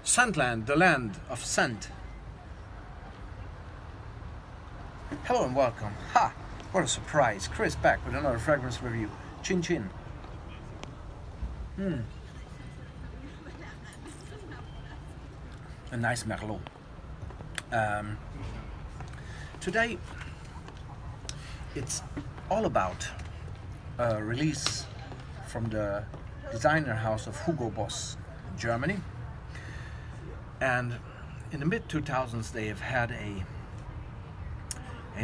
Scentland, the land of scent. Hello and welcome. Ha! What a surprise. Chris back with another fragrance review. Chin chin. A nice Merlot. Today it's all about a release from the designer house of Hugo Boss in Germany. And in the mid-2000s they have had a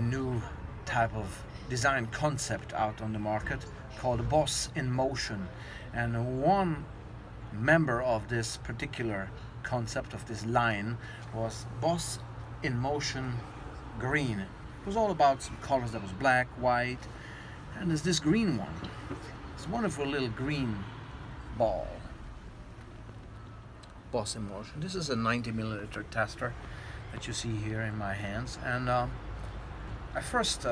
new type of design concept out on the market called Boss in Motion. And one member of this particular concept of this line was Boss in Motion Green. It was all about some colors that was black, white, and there's this green one. It's a wonderful little green ball. Boss in Motion. This is a 90 milliliter tester that you see here in my hands, and I first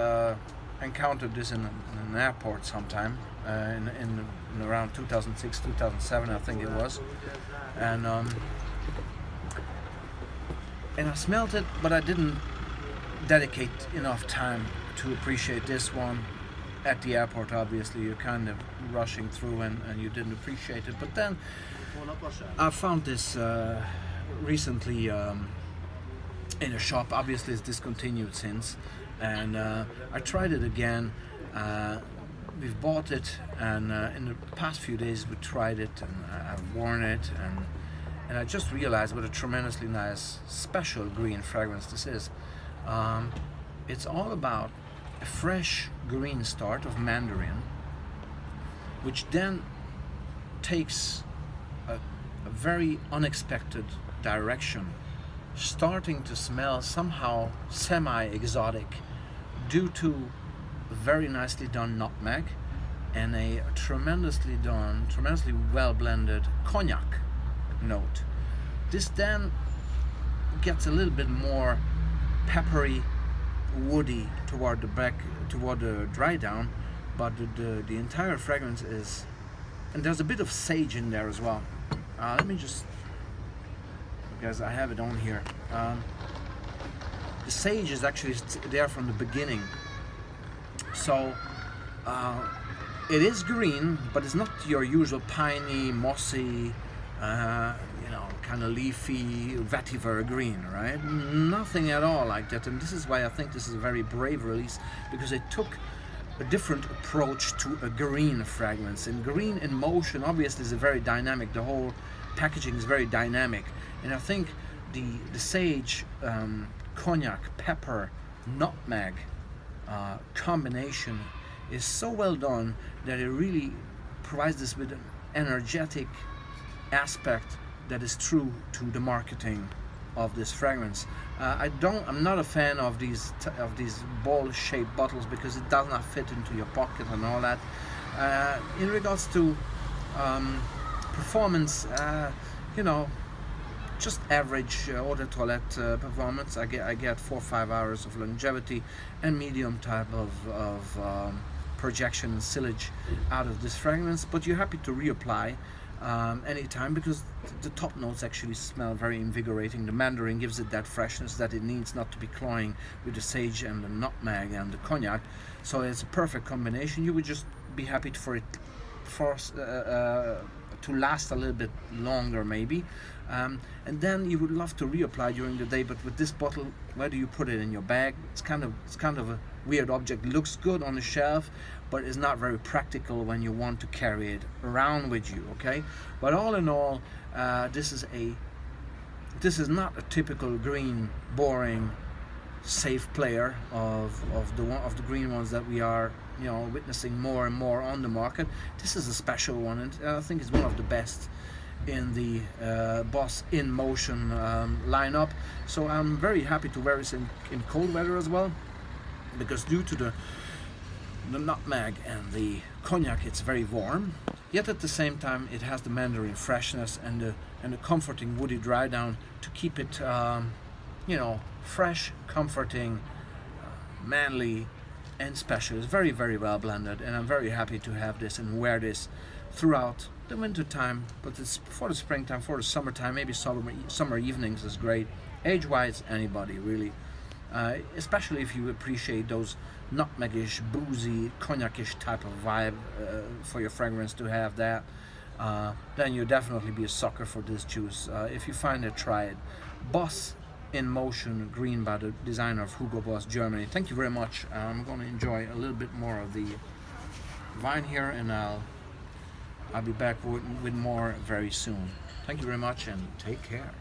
encountered this in an airport sometime in around 2006, 2007, I think it was, and I smelled it, but I didn't dedicate enough time to appreciate this one at the airport. Obviously, you're kind of rushing through and you didn't appreciate it. But then I found this recently in a shop. Obviously, it's discontinued since, and I tried it again. We've bought it, and in the past few days we tried it, and I've worn it, and I just realized what a tremendously nice special green fragrance this is. It's all about a fresh green start of mandarin, which then takes a very unexpected direction, starting to smell somehow semi-exotic due to a very nicely done nutmeg and a tremendously well blended cognac note. This then gets a little bit more peppery, woody toward the dry down, but the entire fragrance is, and there's a bit of sage in there as well. Let me just, because I have it on here. The sage is actually there from the beginning, so it is green, but it's not your usual piney, mossy, kind of leafy vetiver green, right? Nothing at all like that. And this is why I think this is a very brave release, because it took a different approach to a green fragrance. And Green in Motion obviously is a very dynamic, the whole packaging is very dynamic, and I think the sage, cognac, pepper, nutmeg combination is so well done that it really provides this with an energetic aspect that is true to the marketing of this fragrance. I'm not a fan of these ball-shaped bottles because it does not fit into your pocket and all that. In regards to performance, just average eau de toilette performance. I get 4 or 5 hours of longevity and medium type of projection and sillage out of this fragrance, but you're happy to reapply anytime, because the top notes actually smell very invigorating. The mandarin gives it that freshness that it needs, not to be cloying with the sage and the nutmeg and the cognac. So it's a perfect combination. You would just be happy for it to last a little bit longer maybe, and then you would love to reapply during the day. But with this bottle, where do you put it? In your bag? It's kind of a weird object. It looks good on the shelf, but it's not very practical when you want to carry it around with you. Okay, but all in all, this is not a typical green, boring, safe player of the green ones that we are witnessing more and more on the market. This is a special one, and I think it's one of the best in the Boss in Motion lineup. So I'm very happy to wear this in cold weather as well, because due to the nutmeg and the cognac, it's very warm, yet at the same time it has the mandarin freshness and the comforting woody dry down to keep it fresh, comforting, manly, and special. It's very, very well blended, and I'm very happy to have this and wear this throughout the winter time, but it's for the springtime, for the summertime, maybe summer evenings is great. Age-wise, anybody really. Especially if you appreciate those nutmegish, boozy, cognac-ish type of vibe for your fragrance to have that, then you'll definitely be a sucker for this juice. If you find it, try it. Boss in Motion Green by the designer of Hugo Boss Germany. Thank you very much. I'm going to enjoy a little bit more of the wine here, and I'll be back with more very soon. Thank you very much, and take care.